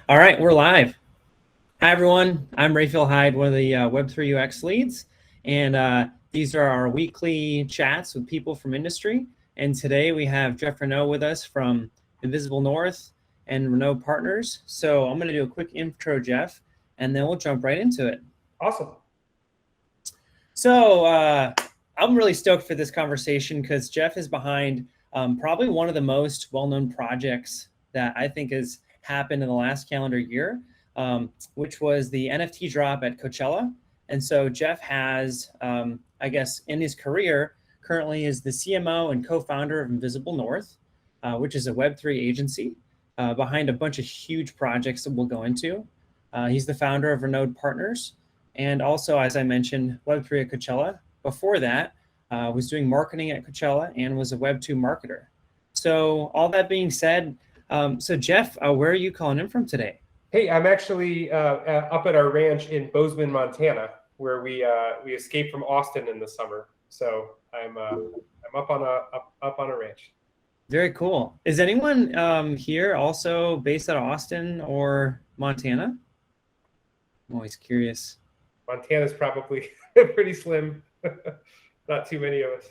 All right, we're live. Hi, everyone. I'm Raphael Hyde, one of the Web3 UX leads. And these are our weekly chats with people from industry. And today we have Geoff Renaud with us from Invisible North and Renaud Partners. So I'm going to do a quick intro, Geoff, and then we'll jump right into it. Awesome. So I'm really stoked for this conversation because Geoff is behind probably one of the most well-known projects that I think has happened in the last calendar year, which was the NFT drop at Coachella. And so Geoff has, I guess, in his career, currently is the CMO and co-founder of Invisible North, which is a Web3 agency behind a bunch of huge projects that we'll go into. He's the founder of Renaud Partners, and also, as I mentioned, Web3 at Coachella. Before that, was doing marketing at Coachella and was a Web2 marketer. So all that being said, so Geoff, where are you calling in from today? Hey, I'm actually up at our ranch in Bozeman, Montana, where we escaped from Austin in the summer. So I'm up on a ranch. Very cool. Is anyone here also based out of Austin or Montana? I'm always curious. Montana's probably pretty slim. Not too many of us.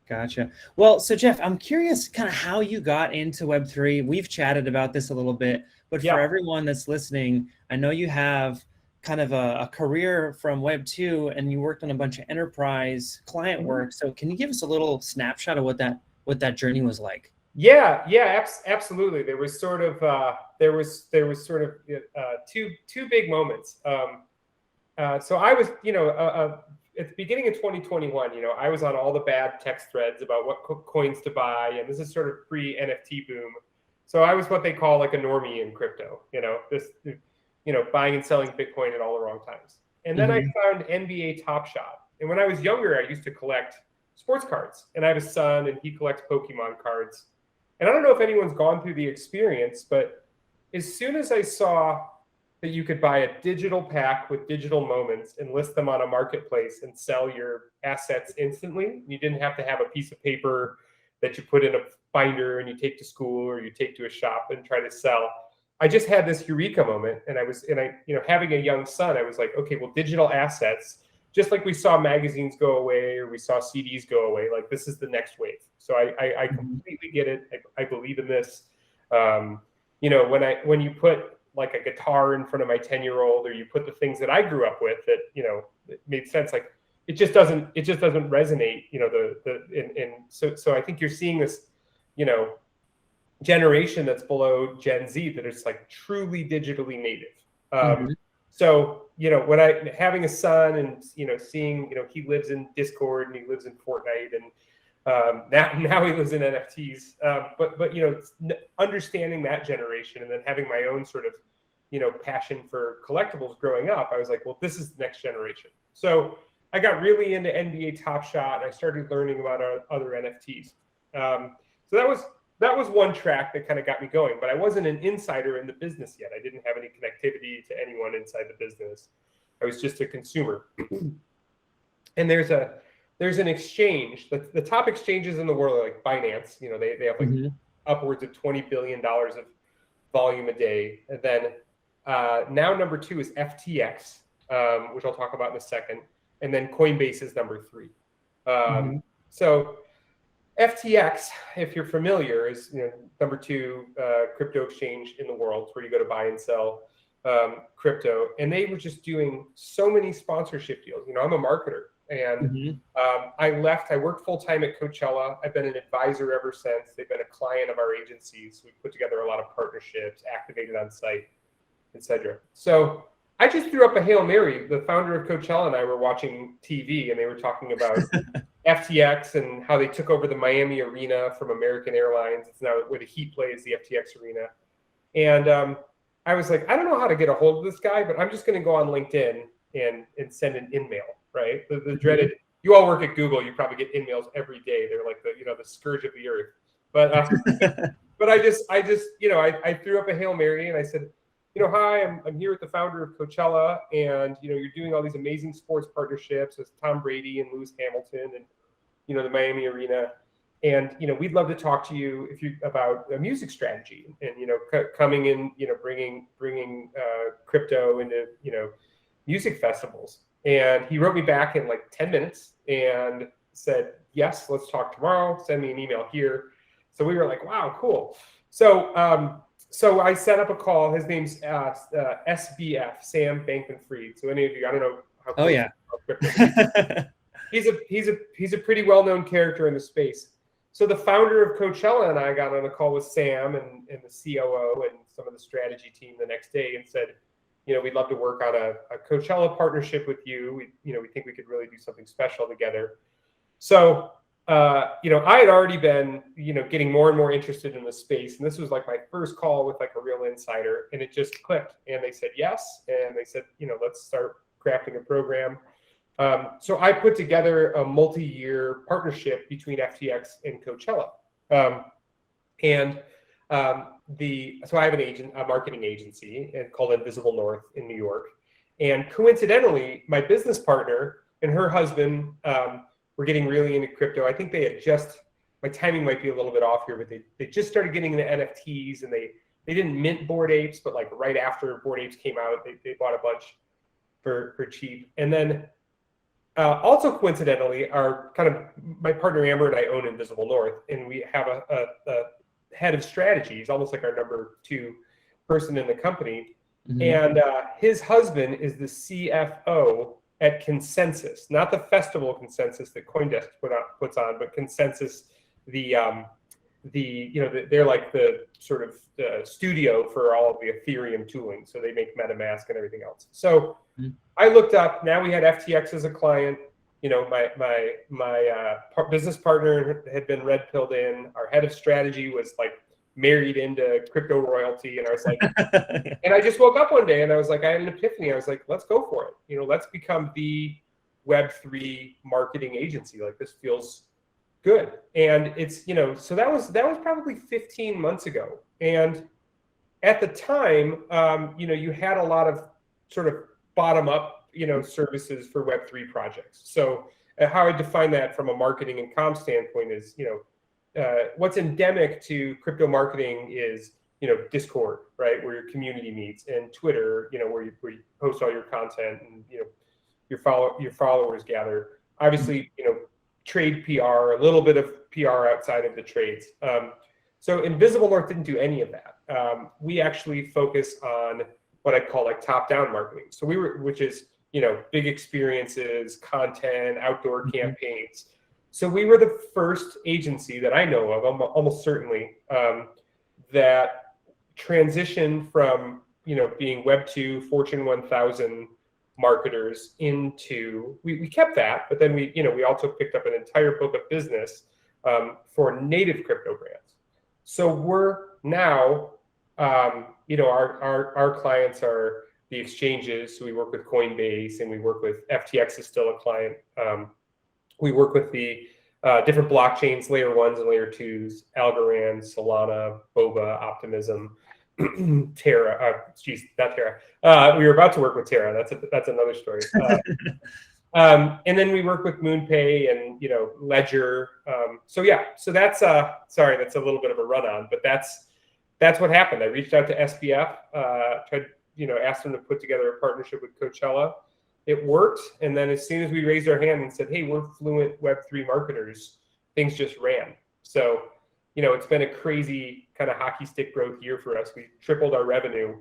Gotcha. Well, so Geoff, I'm curious kind of how you got into Web3. We've chatted about this a little bit, but for everyone that's listening, I know you have kind of a career from Web2 and you worked on a bunch of enterprise client work. So can you give us a little snapshot of what that journey was like? Yeah, absolutely. There was sort of two big moments. So I was, at the beginning of 2021, I was on all the bad text threads about what coins to buy, and this is sort of pre-NFT boom. So I was what they call like a normie in crypto, buying and selling Bitcoin at all the wrong times. And then I found NBA Top Shot. And when I was younger, I used to collect sports cards, and I have a son, and he collects Pokemon cards. And I don't know if anyone's gone through the experience, but as soon as I saw that you could buy a digital pack with digital moments and list them on a marketplace and sell your assets instantly, you didn't have to have a piece of paper that you put in a binder and you take to school or you take to a shop and try to sell. I just had this eureka moment, and having a young son, I was like, okay, well, digital assets, just like we saw magazines go away or we saw CDs go away, like this is the next wave. So I completely get it. I believe in this. When you put like a guitar in front of my 10-year-old, or you put the things that I grew up with that, it made sense. Like it just doesn't resonate, so I think you're seeing this, generation that's below Gen Z that is like truly digitally native. So, when having a son and, seeing, he lives in Discord and he lives in Fortnite and now he lives in NFTs. But understanding that generation and then having my own sort of, passion for collectibles growing up, I was like, well, this is the next generation. So I got really into NBA Top Shot and I started learning about other NFTs. So that was one track that kind of got me going, but I wasn't an insider in the business yet. I didn't have any connectivity to anyone inside the business. I was just a consumer. And there's an exchange. The top exchanges in the world are like Binance. They have like upwards of $20 billion of volume a day. And then now number 2 is FTX, which I'll talk about in a second. And then Coinbase is number 3. So FTX, if you're familiar, is number 2 crypto exchange in the world, where you go to buy and sell crypto. And they were just doing so many sponsorship deals. I'm a marketer. And I worked full time at Coachella. I've been an advisor ever since. They've been a client of our agencies. We put together a lot of partnerships, activated on site, etc. So I just threw up a Hail Mary. The founder of Coachella and I were watching TV, and they were talking about FTX and how they took over the Miami arena from American Airlines. It's now where the Heat plays, the FTX arena. And I was like, I don't know how to get a hold of this guy, but I'm just going to go on LinkedIn and send an in-mail. Right, the dreaded. You all work at Google. You probably get emails every day. They're like the scourge of the earth. But I threw up a Hail Mary and I said, hi, I'm here with the founder of Coachella, and you're doing all these amazing sports partnerships with Tom Brady and Lewis Hamilton and the Miami arena, And, we'd love to talk to you about a music strategy and, coming in, bringing crypto into, music festivals. And he wrote me back in like 10 minutes and said, yes, let's talk tomorrow. Send me an email here. So we were like, wow, cool. So, so I set up a call. His name's SBF, Sam Bankman-Fried. So any of you, I don't know how. Oh yeah. He's a pretty well-known character in the space. So the founder of Coachella and I got on a call with Sam and the COO and some of the strategy team the next day and said, we'd love to work on a Coachella partnership with you. We think we could really do something special together. So, I had already been, getting more and more interested in the space. And this was like my first call with like a real insider, and it just clicked. And they said yes. And they said, let's start crafting a program. So I put together a multi-year partnership between FTX and Coachella. So I have a marketing agency called Invisible North in New York. And coincidentally, my business partner and her husband were getting really into crypto. I think they had my timing might be a little bit off here, but they just started getting into NFTs, and they didn't mint Bored Apes, but like right after Bored Apes came out, they bought a bunch for cheap. And then also coincidentally, my partner Amber and I own Invisible North, and we have a head of strategy. He's almost like our number 2 person in the company. Mm-hmm. And his husband is the CFO at Consensus, not the festival Consensus that CoinDesk puts on, but Consensus, they're like the sort of studio for all of the Ethereum tooling. So they make MetaMask and everything else. So I looked up. Now we had FTX as a client. My business partner had been red pilled in. Our head of strategy was like married into crypto royalty, and I was like, and I just woke up one day and I was like, I had an epiphany. I was like, let's go for it. Let's become the web3 marketing agency. Like, this feels good. And it's, so that was probably 15 months ago. And at the time, you had a lot of sort of bottom up, services for Web3 projects. So how I define that from a marketing and comm standpoint is, what's endemic to crypto marketing is, Discord, right, where your community meets, and Twitter, where you post all your content and, your followers gather. Obviously, trade PR, a little bit of PR outside of the trades. So Invisible North didn't do any of that. We actually focus on what I call like top-down marketing. So which is, big experiences, content, outdoor campaigns. So we were the first agency that I know of, almost certainly, that transitioned from, being Web2, Fortune 1000 marketers into, we kept that, but then we also picked up an entire book of business for native crypto brands. So we're now, our clients are the exchanges. So we work with Coinbase, and we work with FTX is still a client. We work with the different blockchains, layer 1s and layer 2s, Algorand, Solana, Boba, Optimism, Terra. Not Terra. We were about to work with Terra. That's another story. And then we work with MoonPay and Ledger. So that's sorry, that's a little bit of a run on, but that's what happened. I reached out to SBF, tried asked them to put together a partnership with Coachella. It worked, and then as soon as we raised our hand and said, "Hey, we're fluent Web3 marketers," things just ran. So it's been a crazy kind of hockey stick growth year for us. We tripled our revenue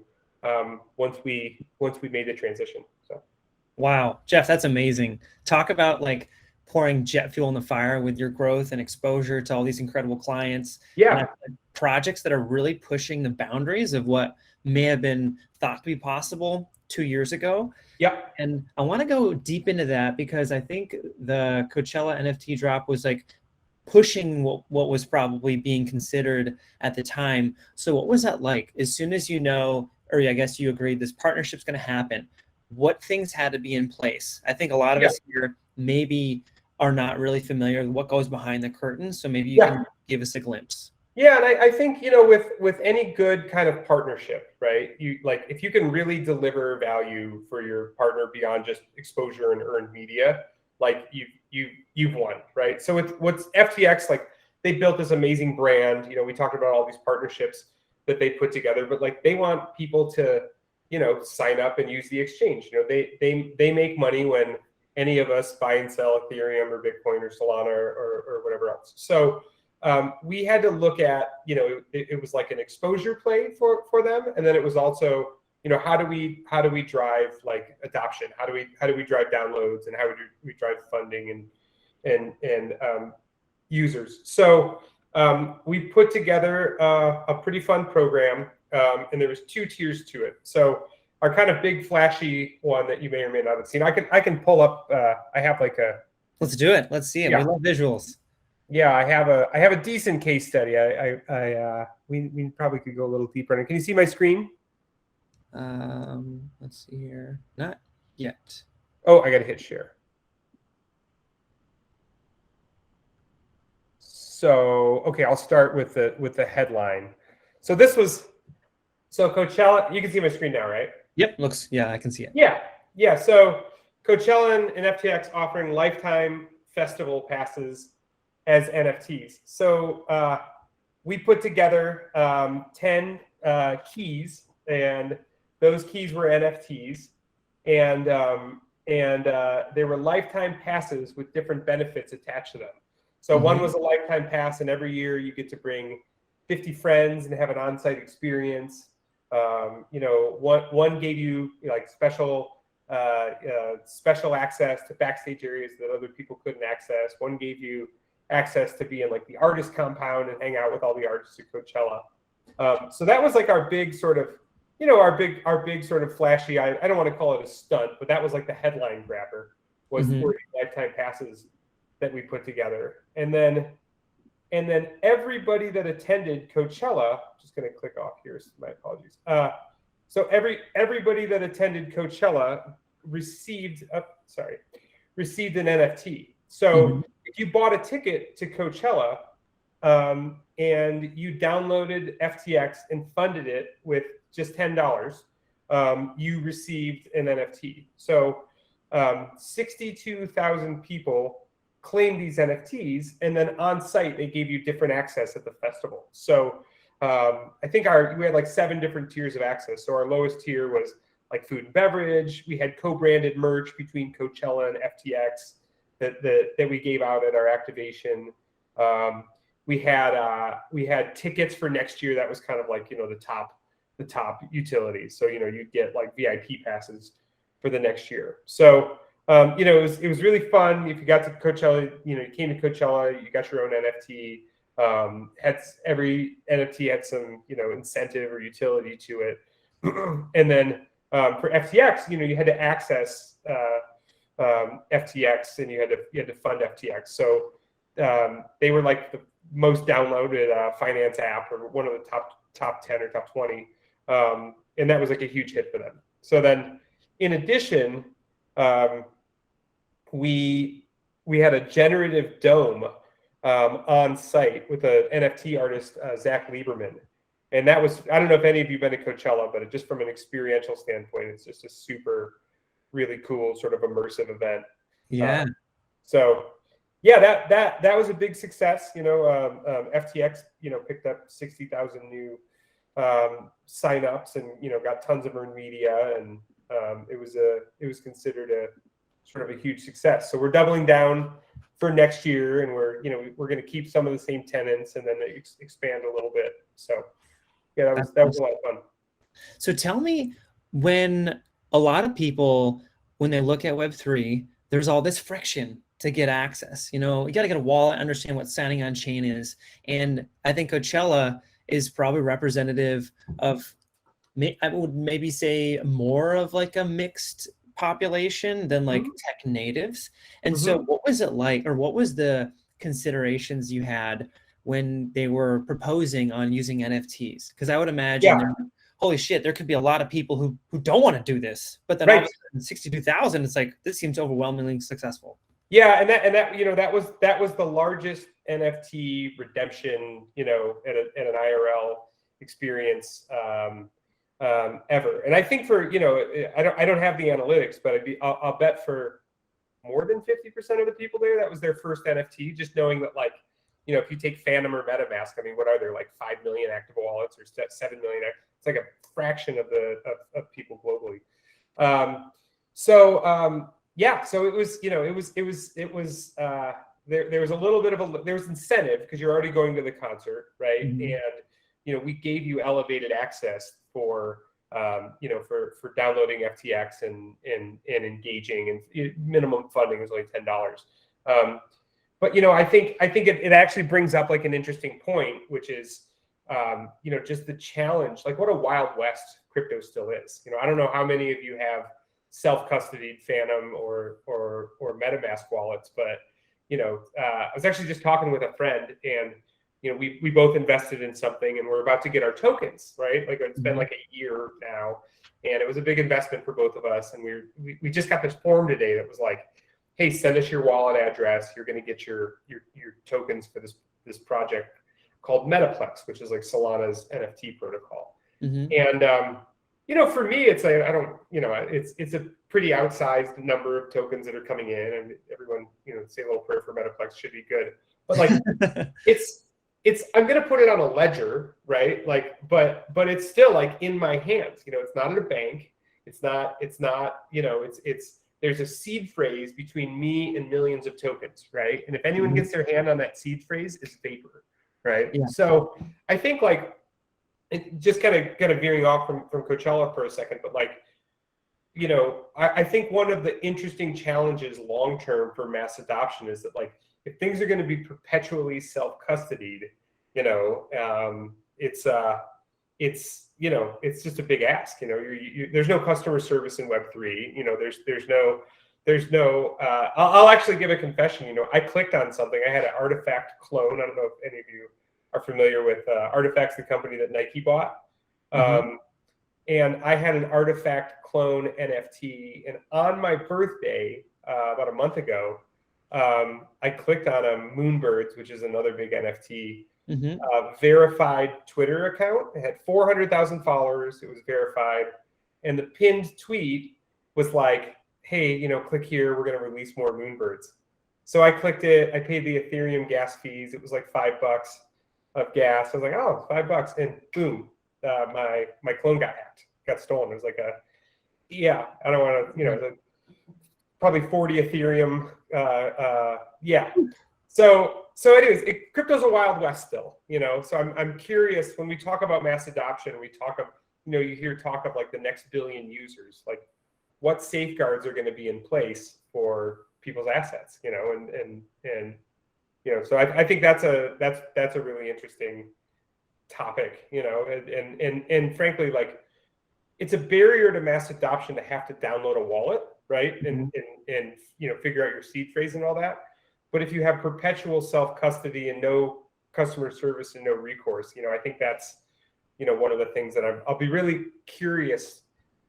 once we made the transition. So. Wow, Geoff, that's amazing. Talk about like pouring jet fuel in the fire with your growth and exposure to all these incredible clients. Yeah. And projects that are really pushing the boundaries of what may have been thought to be possible 2 years ago. Yeah. And I want to go deep into that because I think the Coachella NFT drop was like pushing what was probably being considered at the time. So what was that like? As soon as or I guess you agreed this partnership's going to happen, what things had to be in place? I think a lot of us here maybe are not really familiar with what goes behind the curtain. So maybe you can give us a glimpse. Yeah, and I think with any good kind of partnership, right? If you can really deliver value for your partner beyond just exposure and earned media, like you've won, right? So what's FTX, like they built this amazing brand. You know, we talked about all these partnerships that they put together, but like they want people to, you know, sign up and use the exchange. You know, they make money when any of us buy and sell Ethereum or Bitcoin or Solana or whatever else. So we had to look at, you know, it was like an exposure play for them, and then it was also, you know, how do we drive like adoption? How do we drive downloads, and how do we drive funding and users? So we put together a pretty fun program, and there was 2 tiers to it. So our kind of big flashy one that you may or may not have seen, I can pull up. I have like a. Let's do it. Let's see it. Yeah. We love visuals. Yeah, I have a decent case study. We probably could go a little deeper in it. Can you see my screen? Let's see here. Not yet. Oh, I got to hit share. So, okay, I'll start with the headline. So Coachella, you can see my screen now, right? Yep, I can see it. Yeah. So Coachella and FTX offering lifetime festival passes as NFTs. So we put together 10 keys, and those keys were NFTs, and they were lifetime passes with different benefits attached to them. So one was a lifetime pass, and every year you get to bring 50 friends and have an on-site experience. You know, one gave you like special access to backstage areas that other people couldn't access. One gave you access to be in like the artist compound and hang out with all the artists at Coachella. So that was like our big sort of, you know, our big sort of flashy. I don't want to call it a stunt, but that was like the headline grabber was 40 lifetime passes that we put together. And then everybody that attended Coachella, just going to click off here, so my apologies. So everybody that attended Coachella received an NFT. So if you bought a ticket to Coachella and you downloaded FTX and funded it with just $10, you received an NFT. So 62,000 people claimed these NFTs, and then on site they gave you different access at the festival. So I think we had like 7 different tiers of access. So our lowest tier was like food and beverage. We had co-branded merch between Coachella and FTX that we gave out at our activation. We had tickets for next year. That was kind of like, you know, the top utilities. So, you know, you'd get like VIP passes for the next year. So you know, it was really fun. If you got to Coachella, you know, you came to Coachella, you got your own NFT. Every NFT had some, you know, incentive or utility to it. And then for FTX, you know, you had to access FTX, and you had to fund FTX. So they were like the most downloaded finance app, or one of the top 10 or top 20, and that was like a huge hit for them. So then, in addition, we had a generative dome on site with an NFT artist, Zach Lieberman. And that was, I don't know if any of you have been to Coachella, but just from an experiential standpoint, it's just a super, really cool sort of immersive event. Yeah. So yeah, that was a big success. You know, FTX, you know, picked up 60,000 new signups, and, you know, got tons of earned media, and it was considered a sort of a huge success. So we're doubling down for next year, and we're going to keep some of the same tenants and then expand a little bit. So yeah, that was a lot of fun. So tell me, when a lot of people, when they look at Web3, there's all this friction to get access. You know, you got to get a wallet, understand what signing on chain is. And I think Coachella is probably representative of, I would maybe say, more of like a mixed population than like tech natives. And so what was it like, or what was the considerations you had when they were proposing on using NFTs? Because I would imagine, holy shit, there could be a lot of people who don't want to do this, but then all of a sudden 62,000, it's like, this seems overwhelmingly successful. Yeah, and that you know, that was the largest NFT redemption, you know, at an IRL experience ever. And I think for, you know, I don't have the analytics, but I'll bet for more than 50% of the people there, that was their first NFT, just knowing that like if you take Phantom or MetaMask, I mean, what are there, like 5 million active wallets or 7 million? It's like a fraction of of people globally. Yeah, so it was, there was a little bit of there was incentive because you're already going to the concert, right? And we gave you elevated access for for downloading FTX and engaging, and minimum funding was only $10. But I think it actually brings up like an interesting point, which is just the challenge, like what a Wild West crypto still is. I don't know how many of you have self-custodied Phantom or MetaMask wallets, but I was actually just talking with a friend, and we both invested in something, and we're about to get our tokens, right? Like it's been like a year now, and it was a big investment for both of us. And we just got this form today that was like, hey, send us your wallet address. You're going to get your tokens for this project called Metaplex, which is like Solana's NFT protocol. And for me, it's like, I don't, it's a pretty outsized number of tokens that are coming in, and everyone, say a little prayer for Metaplex, should be good. But like, I'm going to put it on a ledger, right? Like, but it's still like in my hands. It's not at a bank. It's not. There's a seed phrase between me and millions of tokens, right? And if anyone gets their hand on that seed phrase, it's vapor, right? Yeah. So I think like, just kind of veering off from Coachella for a second, but like, I think one of the interesting challenges long-term for mass adoption is that like, if things are going to be perpetually self-custodied, it's just a big ask. There's no customer service in web3. There's no. I'll actually give a confession. I clicked on something. I had an Artifact clone. I don't know if any of you are familiar with Artifact's, the company that Nike bought. And I had an Artifact clone NFT, and on my birthday about a month ago, I clicked on a Moonbirds, which is another big NFT, verified Twitter account. It had 400,000 followers. It was verified. And the pinned tweet was like, hey, click here. We're going to release more Moonbirds. So I clicked it. I paid the Ethereum gas fees. It was like $5 of gas. I was like, oh, $5. And boom, my clone got hacked, got stolen. It was like I don't want to, probably 40 Ethereum. So anyways, crypto's a Wild West still, so I'm curious, when we talk about mass adoption, we talk of, you hear talk of like the next billion users, like what safeguards are going to be in place for people's assets, and so I think that's a really interesting topic, and frankly, like it's a barrier to mass adoption to have to download a wallet, right? And figure out your seed phrase and all that. But if you have perpetual self-custody and no customer service and no recourse, I think that's, one of the things that I'll be really curious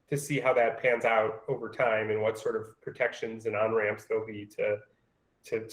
to see how that pans out over time, and what sort of protections and on-ramps there'll be to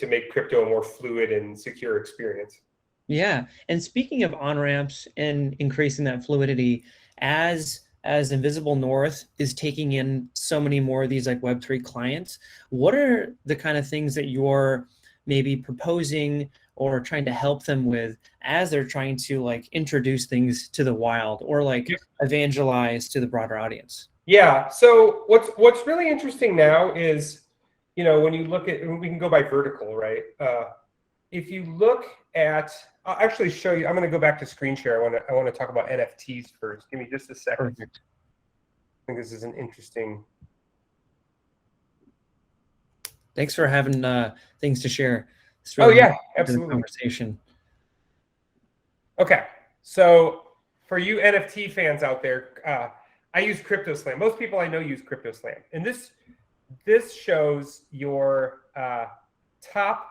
make crypto a more fluid and secure experience. Yeah. And speaking of on-ramps and increasing that fluidity, as Invisible North is taking in so many more of these like Web3 clients, what are the kind of things that you're maybe proposing or trying to help them with as they're trying to like introduce things to the wild, or like evangelize to the broader audience? Yeah. So what's really interesting now is, when you look at, we can go by vertical, right? If you look at, I'll actually show you. I'm going to go back to screen share. I want to talk about NFTs first. Give me just a second. Perfect. I think this is an interesting. Thanks for having things to share. Really yeah, absolutely. Conversation. Okay, so for you NFT fans out there, I use CryptoSlam. Most people I know use CryptoSlam, and this shows your top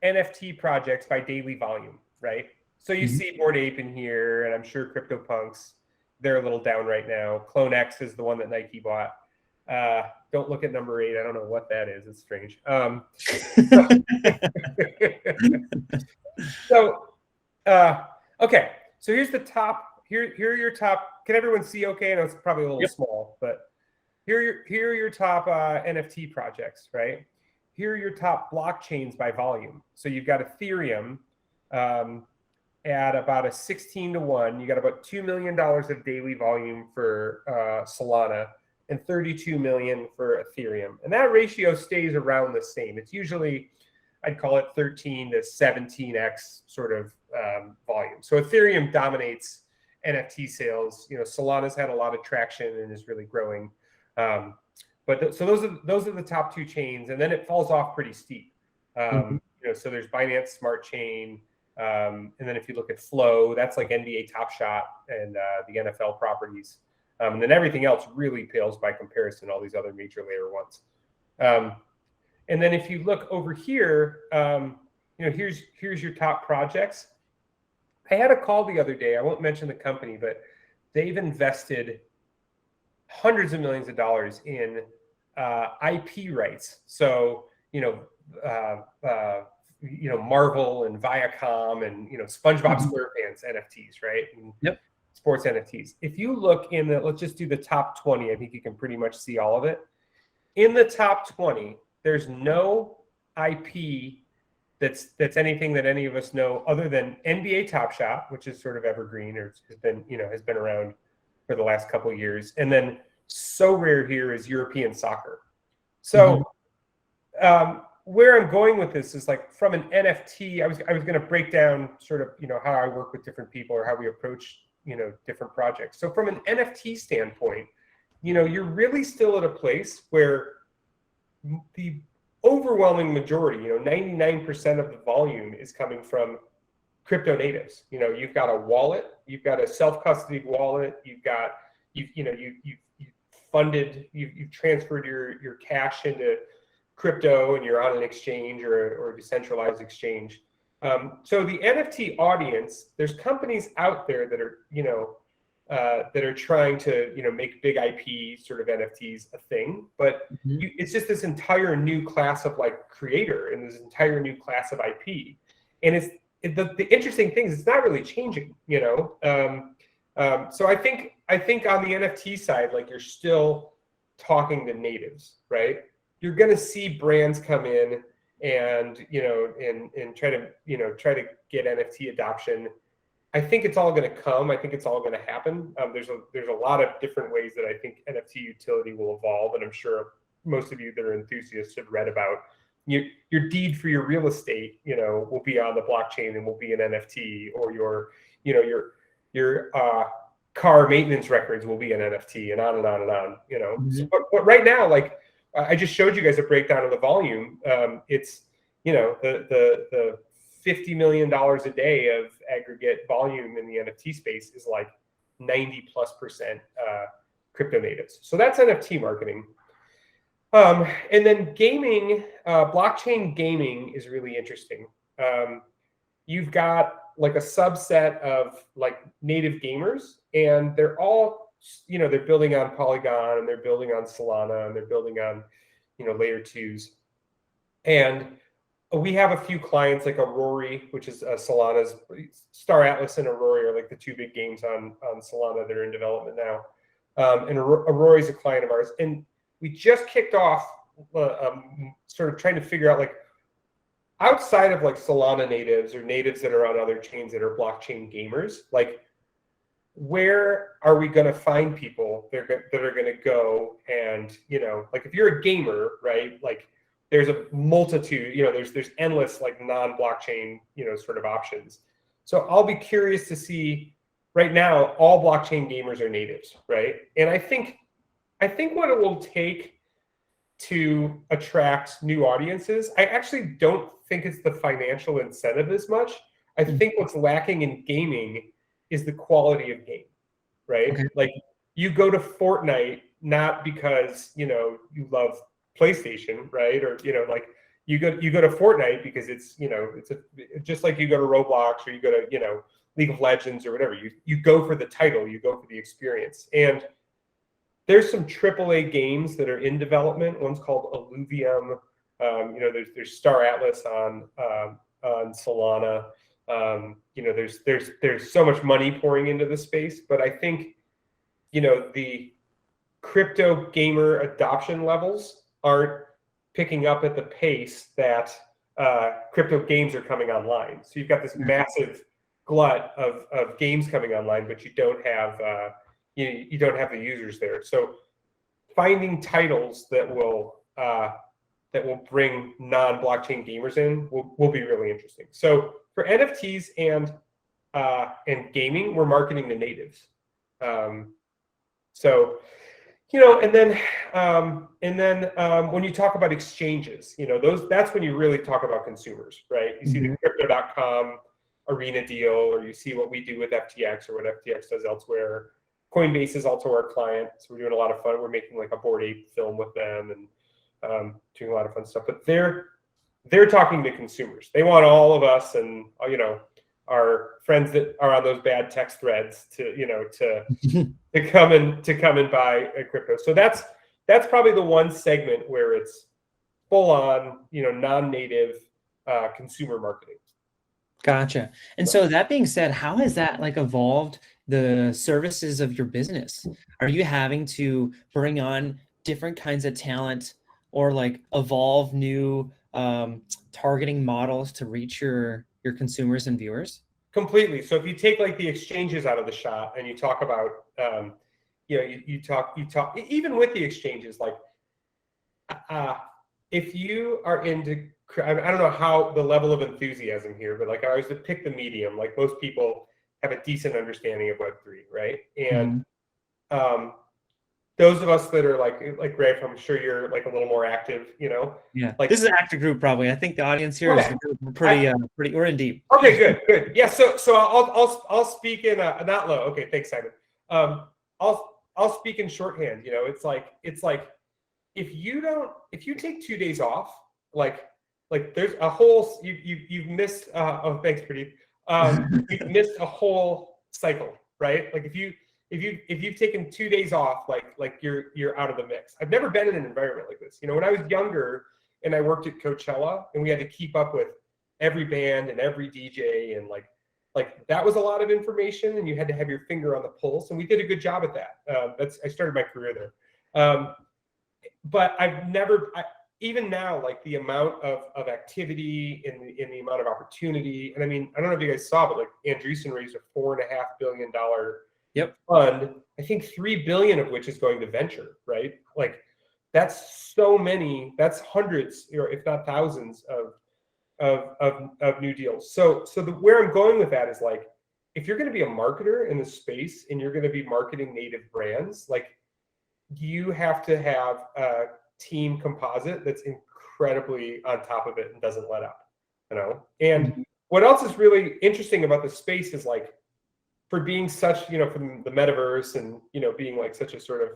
NFT projects by daily volume, right? So you see Bored Ape in here, and I'm sure CryptoPunks, they're a little down right now. CloneX is the one that Nike bought. Don't look at number 8. I don't know what that is. It's strange. Okay. So here's the top. Here are your top. Can everyone see okay? I know it's probably a little small, but here are your top NFT projects, right? Here are your top blockchains by volume. So you've got Ethereum, at about a 16-to-1. You got about $2 million of daily volume for Solana and 32 million for Ethereum. And that ratio stays around the same. It's usually, I'd call it 13 to 17x sort of volume. So Ethereum dominates NFT sales. Solana's had a lot of traction and is really growing. So those are the top two chains, and then it falls off pretty steep. So there's Binance Smart Chain, and then if you look at Flow, that's like NBA Top Shot and the NFL properties. And then everything else really pales by comparison to all these other major layer ones. And then if you look over here, here's your top projects. I had a call the other day. I won't mention the company, but they've invested hundreds of millions of dollars in IP rights. So, Marvel and Viacom and, SpongeBob SquarePants NFTs, right? And yep. Sports NFTs. If you look in let's just do the top 20. I think you can pretty much see all of it. In the top 20, there's no IP that's anything that any of us know other than NBA Top Shot, which is sort of evergreen or has been around for the last couple of years. And then so rare here is European soccer. So where I'm going with this is like from an NFT, I was going to break down sort of, how I work with different people or how we approach, different projects. So from an NFT standpoint, you're really still at a place where the overwhelming majority, 99% of the volume is coming from crypto natives. You've got a wallet, you've got a self-custody wallet, you've transferred your cash into crypto and you're on an exchange or a decentralized exchange. So the NFT audience, there's companies out there that are, that are trying to, make big IP sort of NFTs a thing, but it's just this entire new class of like creator and this entire new class of IP. And the interesting thing is it's not really changing, So I think on the NFT side, like you're still talking to natives, right? You're going to see brands come in and, and try to get NFT adoption. I think it's all going to come. I think it's all going to happen. There's a lot of different ways that I think NFT utility will evolve, and I'm sure most of you that are enthusiasts have read about your deed for your real estate. Will be on the blockchain and will be an NFT, or your car maintenance records will be an NFT, and on and on and on. So, but right now, like I just showed you guys a breakdown of the volume. It's the $50 million a day of aggregate volume in the NFT space is like 90+% crypto natives. So that's NFT marketing. And then gaming, blockchain gaming is really interesting. You've got like a subset of like native gamers, and they're all, they're building on Polygon and they're building on Solana and they're building on, layer twos. And we have a few clients like Aurora, which is Solana's Star Atlas, and Aurora are like the two big games on Solana that are in development now. And Aurora is a client of ours. And we just kicked off sort of trying to figure out, like, outside of like Solana natives or natives that are on other chains that are blockchain gamers, like, where are we going to find people that are going to go and, like if you're a gamer, right, like there's a multitude, there's endless like non-blockchain, sort of options. So I'll be curious to see. Right now, all blockchain gamers are natives, right? And I think what it will take to attract new audiences, I actually don't think it's the financial incentive as much. I think what's lacking in gaming is the quality of game, right? Okay. Like you go to Fortnite not because you love PlayStation, right? Or like you go to Fortnite because it's just like you go to Roblox or you go to League of Legends or whatever. You go for the title, you go for the experience. And there's some AAA games that are in development. One's called Illuvium. There's Star Atlas on Solana. There's so much money pouring into the space, but I think the crypto gamer adoption levels aren't picking up at the pace that crypto games are coming online. So you've got this massive glut of games coming online, but you don't have you don't have the users there. So finding titles that will bring non-blockchain gamers in will be really interesting. So for NFTs and gaming, we're marketing to natives. So, and then when you talk about exchanges, that's when you really talk about consumers, right? You see the crypto.com arena deal, or you see what we do with FTX or what FTX does elsewhere. Coinbase is also our client, so we're doing a lot of fun. We're making like a Bored Ape film with them and doing a lot of fun stuff. But they're talking to consumers. They want all of us and our friends that are on those bad text threads to come and buy a crypto. So that's probably the one segment where it's full on non-native consumer marketing. Gotcha. And so that being said, how has that like evolved the services of your business? Are you having to bring on different kinds of talent or like evolve new targeting models to reach your consumers and viewers? Completely. So if you take like the exchanges out of the shot and you talk about, you talk even with the exchanges, like if you are into, I don't know how the level of enthusiasm here, but like I was to pick the medium, like most people have a decent understanding of Web3, right? And those of us that are like Raph, I'm sure you're like a little more active, Yeah, like this is an active group probably. I think the audience here is pretty we're in deep. Okay, good. Yeah, so I'll speak in not low. Okay, thanks, Simon. I'll speak in shorthand. It's like if you take 2 days off, like there's a whole you've missed thanks, Pradeep. You've missed a whole cycle, right? Like if you've taken 2 days off, like you're out of the mix. I've never been in an environment like this. When I was younger and I worked at Coachella and we had to keep up with every band and every DJ and like that was a lot of information and you had to have your finger on the pulse, and we did a good job at that. I started my career there. But I've never, even now, like the amount of activity in the amount of opportunity, and I mean, I don't know if you guys saw, but like Andreessen raised a $4.5 billion fund. I think $3 billion of which is going to venture, right? Like that's so many, that's hundreds, or if not thousands of new deals. So where I'm going with that is like, if you're going to be a marketer in the space and you're going to be marketing native brands, like you have to have a team composite that's incredibly on top of it and doesn't let up, And what else is really interesting about the space is like, for being such, from the metaverse and, being like such a sort of,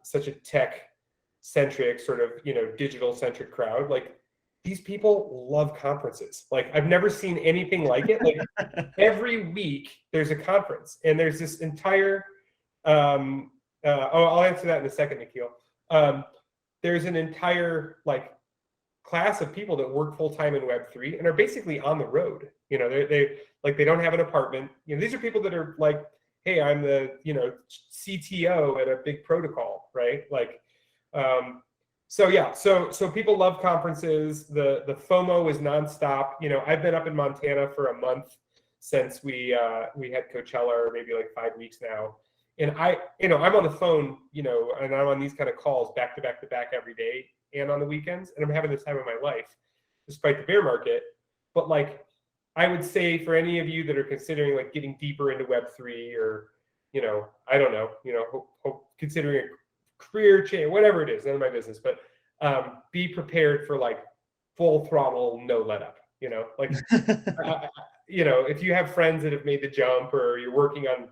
such a tech centric sort of, digital centric crowd, like these people love conferences. Like I've never seen anything like it. Like every week there's a conference and there's this entire, I'll answer that in a second, Nikhil. There's an entire like class of people that work full time in Web3 and are basically on the road. They don't have an apartment. These are people that are like, hey, I'm the CTO at a big protocol, right? Like, so people love conferences. The FOMO is nonstop. I've been up in Montana for a month since we had Coachella, or maybe like 5 weeks now. And I'm on the phone, and I'm on these kind of calls back to back every day and on the weekends, and I'm having the time of my life, despite the bear market. But like, I would say for any of you that are considering like getting deeper into Web3 or, I don't know, considering a career change, whatever it is, none of my business, but be prepared for like full throttle, no let up, like, if you have friends that have made the jump or you're working on,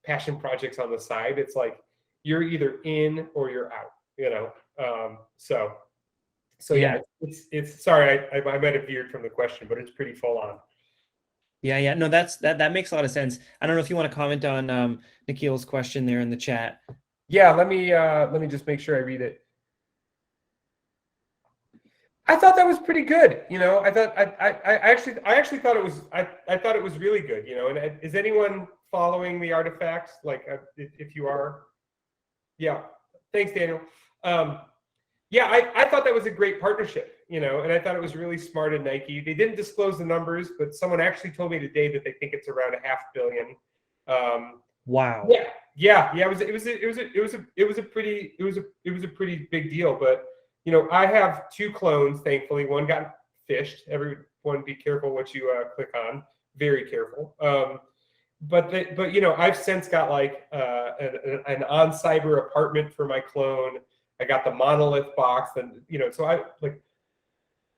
passion projects on the side, it's like you're either in or you're out, so yeah, it's sorry, I might have veered from the question, but it's pretty full on. Yeah. No, that makes a lot of sense. I don't know if you want to comment on Nikhil's question there in the chat. Yeah, let me just make sure I read it. I thought that was pretty good. I thought I actually thought it was I thought it was really good. And is anyone following the artifacts? Like, if you are, yeah. Thanks, Daniel. Yeah, I thought that was a great partnership. and I thought it was really smart of Nike. They didn't disclose the numbers, but someone actually told me today that they think it's around $500 million. Wow. Yeah. It was a pretty big deal. But I have 2 clones. Thankfully, one got fished. Everyone, be careful what you click on. Very careful. But I've since got like an on cyber apartment for my clone. I got the monolith box, and so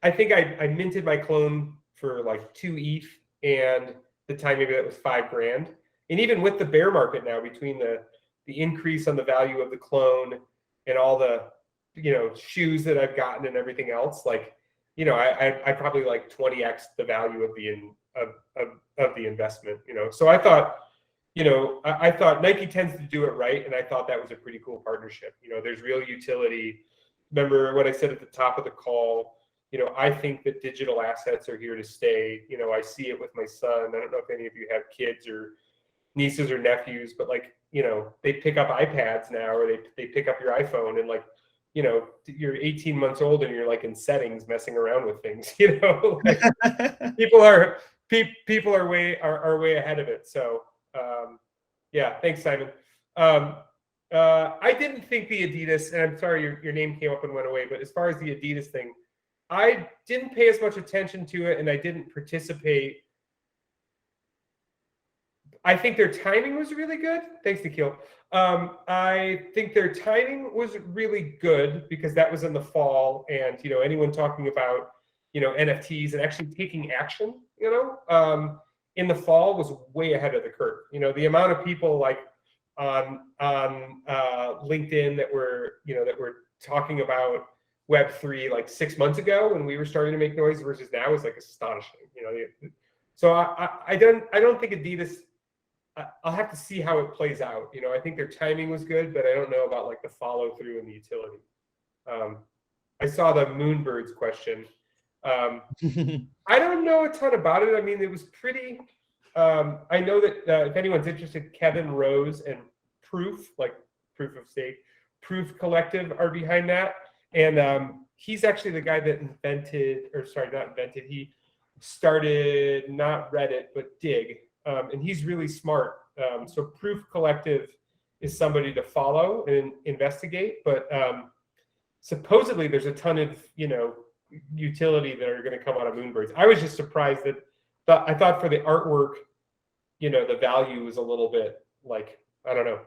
I think I minted my clone for like 2 ETH, and the time maybe that was $5,000. And even with the bear market now, between the increase on the value of the clone and all the shoes that I've gotten and everything else, like I probably like 20x the value of the investment. So I thought I thought Nike tends to do it right, and I thought that was a pretty cool partnership. There's real utility. Remember what I said at the top of the call. I think that digital assets are here to stay. I see it with my son. I don't know if any of you have kids or nieces or nephews, but they pick up iPads now, or they pick up your iPhone, and you're 18 months old and you're like in settings messing around with things. People are way ahead of it. So yeah, thanks, Simon. I didn't think the Adidas, and I'm sorry your name came up and went away, but as far as the Adidas thing, I didn't pay as much attention to it, and I didn't participate. I think their timing was really good. Thanks, Nikhil. I think their timing was really good because that was in the fall, and anyone talking about NFTs and actually taking action, in the fall was way ahead of the curve. The amount of people like on LinkedIn that were talking about web3 like 6 months ago when we were starting to make noise versus now is like astonishing. So I don't think Adidas. I'll have to see how it plays out. I think their timing was good, but I don't know about like the follow through and the utility. I saw the Moonbirds question. I don't know a ton about it. I mean, it was pretty. I know that if anyone's interested, Kevin Rose and Proof, like Proof of Stake, Proof Collective are behind that, and he's actually the guy that he started not Reddit but Dig. And he's really smart. So Proof Collective is somebody to follow and investigate. But supposedly there's a ton of utility that are going to come out of Moonbirds. I was just surprised that I thought for the artwork, the value was a little bit like, I don't know.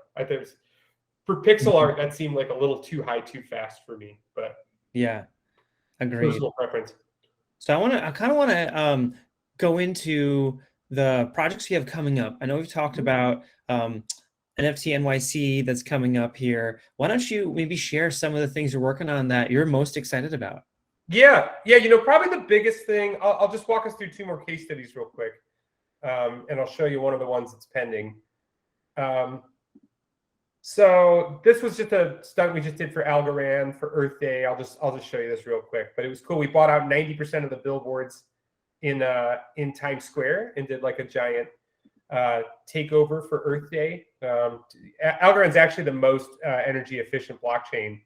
For pixel art, that seemed like a little too high, too fast for me. But yeah, agreed. Personal preference. So I kind of want to go into the projects you have coming up. I know we've talked about NFT NYC that's coming up here. Why don't you maybe share some of the things you're working on that you're most excited about? Yeah. Probably the biggest thing, I'll just walk us through 2 more case studies real quick. And I'll show you one of the ones that's pending. So this was just a stunt we just did for Algorand for Earth Day. I'll just show you this real quick, but it was cool. We bought out 90% of the billboards in Times Square and did like a giant takeover for Earth Day. Algorand's actually the most energy efficient blockchain.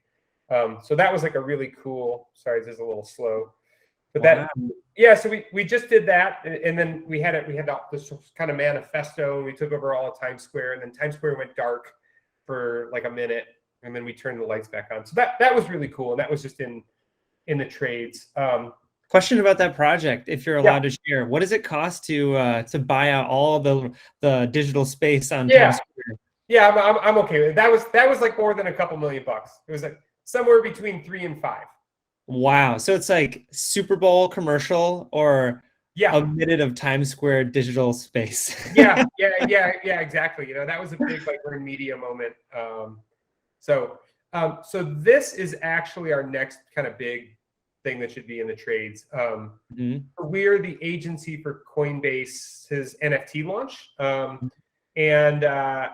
So that was like a really cool, sorry, this is a little slow, but wow. So we just did that. And then we had this kind of manifesto, and we took over all of Times Square, and then Times Square went dark for like a minute, and then we turned the lights back on. So that was really cool. And that was just in the trades. Question about that project, if you're allowed to share. What does it cost to buy out all the digital space on Times Square? Yeah, I'm okay with it. That was like more than a couple $1 million. It was like somewhere between 3 and 5. Wow. So it's like Super Bowl commercial or a minute of Times Square digital space. yeah, exactly. That was a big like we're in media moment. So this is actually our next kind of big thing that should be in the trades. We're the agency for Coinbase's NFT launch. And I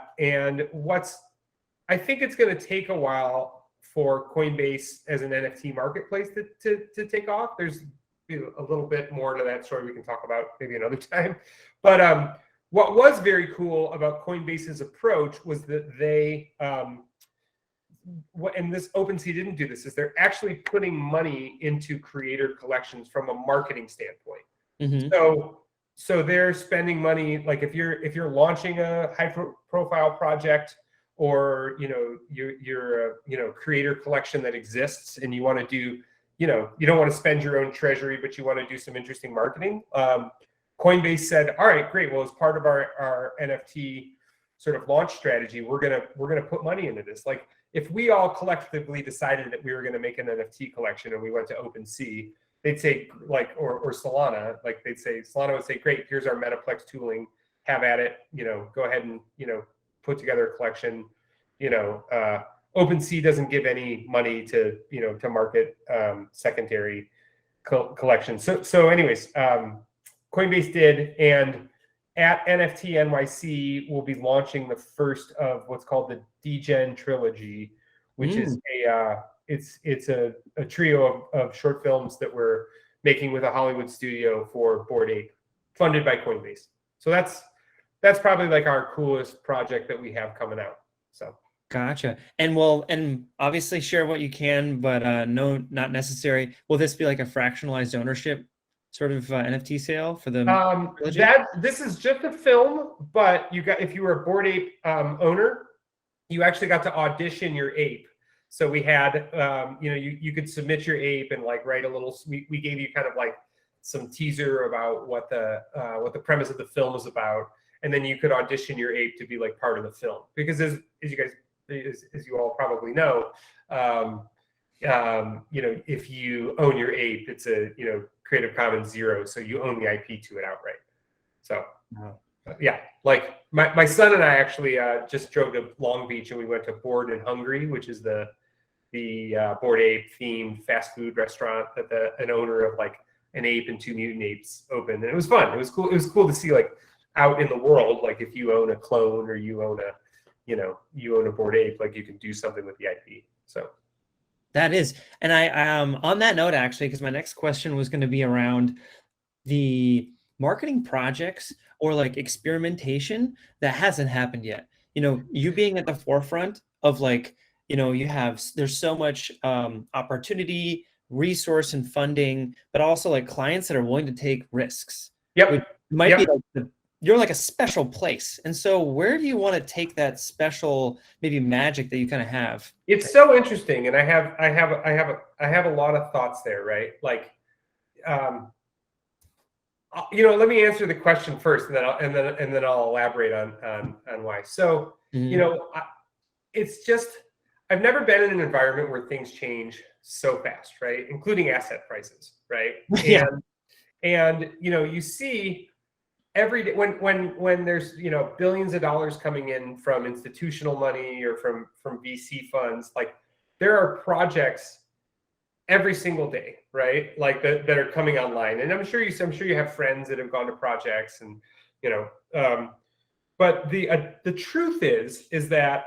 think it's going to take a while for Coinbase as an NFT marketplace to take off. There's a little bit more to that story we can talk about maybe another time. But what was very cool about Coinbase's approach was that and this OpenSea didn't do this, is they're actually putting money into creator collections from a marketing standpoint. Mm-hmm. So they're spending money, like if you're launching a high profile project, or you're a creator collection that exists, and you want to do, you don't want to spend your own treasury, but you want to do some interesting marketing. Coinbase said, all right, great. Well, as part of our NFT sort of launch strategy, we're gonna put money into this. Like, if we all collectively decided that we were going to make an NFT collection and we went to OpenSea, they'd say, like, or Solana, like Solana would say, great, here's our Metaplex tooling, have at it, go ahead and, put together a collection. OpenSea doesn't give any money to market secondary collections. So anyways, Coinbase did, and at NFT NYC, we'll be launching the first of what's called the Degen Trilogy, which is it's a trio of short films that we're making with a Hollywood studio for Bored Ape, funded by Coinbase. So that's probably like our coolest project that we have coming out. So gotcha. And obviously share what you can, but no, not necessary. Will this be like a fractionalized ownership sort of NFT sale for the this is just a film, but if you were a Bored Ape owner, you actually got to audition your ape. So we had you could submit your ape and like write a little. We gave you kind of like some teaser about what the premise of the film is about, and then you could audition your ape to be like part of the film. Because as you all probably know, if you own your ape, it's a Creative Commons 0, so you own the IP to it outright. So yeah, like my son and I actually just drove to Long Beach, and we went to Bored and Hungry, which is the Bored Ape themed fast food restaurant that an owner of like an ape and 2 mutant apes opened, and it was fun. It was cool. It was cool to see, like, out in the world, like if you own a clone or you own a Bored Ape, like you can do something with the IP. So that is, and I on that note, actually, because my next question was going to be around the marketing projects or like experimentation that hasn't happened yet. You being at the forefront of like, there's so much opportunity, resource, and funding, but also like clients that are willing to take risks. Yep. Which might be like you're like a special place. And so where do you want to take that special maybe magic that you kind of have? It's so interesting. And I have a lot of thoughts there, right? Like, let me answer the question first, and then I'll elaborate on why. So, it's just, I've never been in an environment where things change so fast, right? Including asset prices, right? Yeah. And you see every day when there's billions of dollars coming in from institutional money or from VC funds, like there are projects every single day, right? Like that are coming online. And I'm sure you have friends that have gone to projects, and but the truth is that,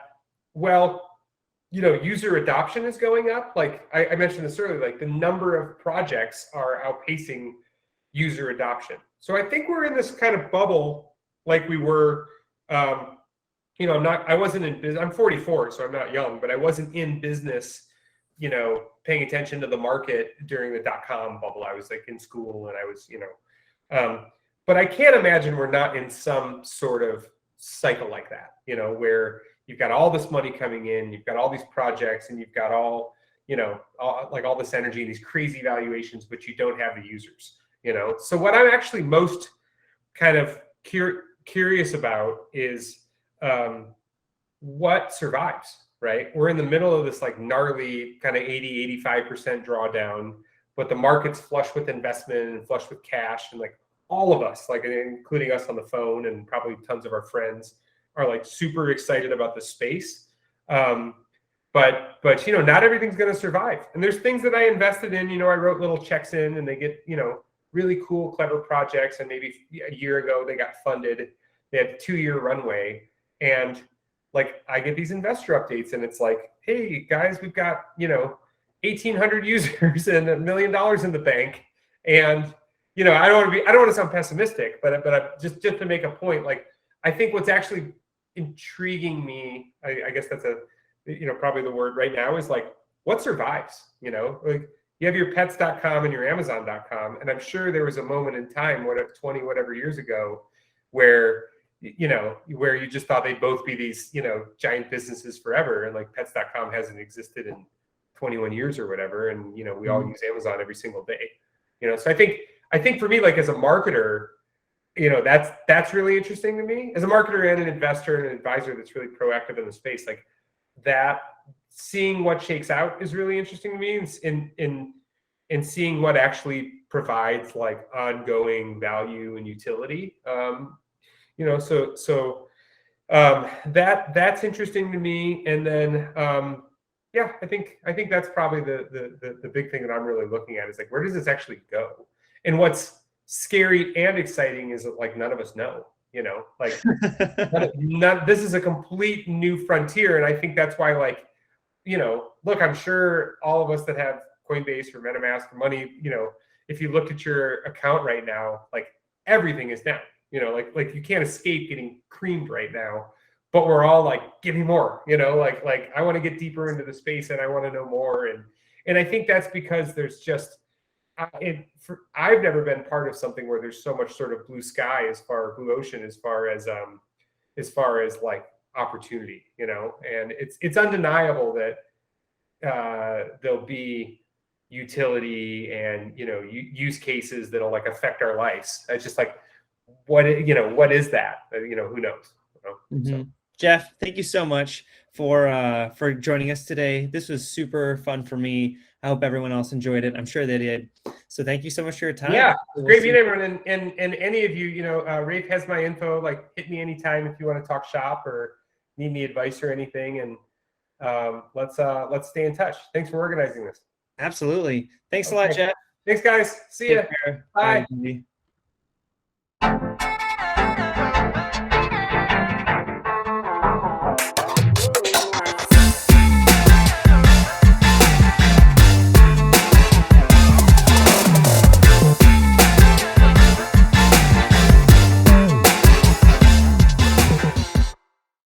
well, user adoption is going up. Like I mentioned this earlier, like the number of projects are outpacing user adoption. So I think we're in this kind of bubble, like we were. I wasn't in business. I'm 44, so I'm not young, but I wasn't in business, paying attention to the market during the .com bubble. I was like in school, and I was, but I can't imagine we're not in some sort of cycle like that, where you've got all this money coming in, you've got all these projects, and you've got all this energy and these crazy valuations, but you don't have the users. So what I'm actually most kind of curious about is what survives, right? We're in the middle of this like gnarly kind of 80-85% drawdown, but the market's flush with investment and flush with cash, and like all of us, like including us on the phone and probably tons of our friends, are like super excited about the space. But not everything's going to survive. And there's things that I invested in, I wrote little checks in, and they get, really cool, clever projects. And maybe a year ago they got funded. They had a 2-year runway. And like, I get these investor updates, and it's like, hey guys, we've got, 1,800 users and $1 million in the bank. And, I don't want to sound pessimistic, but just to make a point, like, I think what's actually intriguing me, I guess that's probably the word right now is like, what survives? Like you have your pets.com and your amazon.com. And I'm sure there was a moment in time, 20 whatever years ago, where where you just thought they'd both be these, giant businesses forever. And like pets.com hasn't existed in 21 years or whatever. And, we all use Amazon every single day, so I think for me, like as a marketer, that's really interesting to me as a marketer and an investor and an advisor that's really proactive in the space. Like that, seeing what shakes out is really interesting to me, in seeing what actually provides like ongoing value and utility. That's interesting to me. And then, I think that's probably the big thing that I'm really looking at is like, where does this actually go? And what's scary and exciting is that like none of us know, like this is a complete new frontier. And I think that's why, like, look, I'm sure all of us that have Coinbase or MetaMask or money, if you look at your account right now, like everything is down, like you can't escape getting creamed right now, but we're all like, give me more, like I want to get deeper into the space and I want to know more. And I think that's because there's just, I've never been part of something where there's so much sort of blue sky, blue ocean, as far as like opportunity, and it's undeniable that there'll be utility and, use cases that'll like affect our lives. It's just like, what is that? Who knows? So. Geoff, thank you so much for joining us today. This was super fun for me. I hope everyone else enjoyed it. I'm sure they did. So thank you so much for your time. Yeah, great meeting everyone. And any of you, Rafe has my info. Like, hit me anytime if you want to talk shop or need any advice or anything. And let's stay in touch. Thanks for organizing this. Absolutely. Thanks a lot, Geoff. Thanks, guys. See ya. Bye. Bye.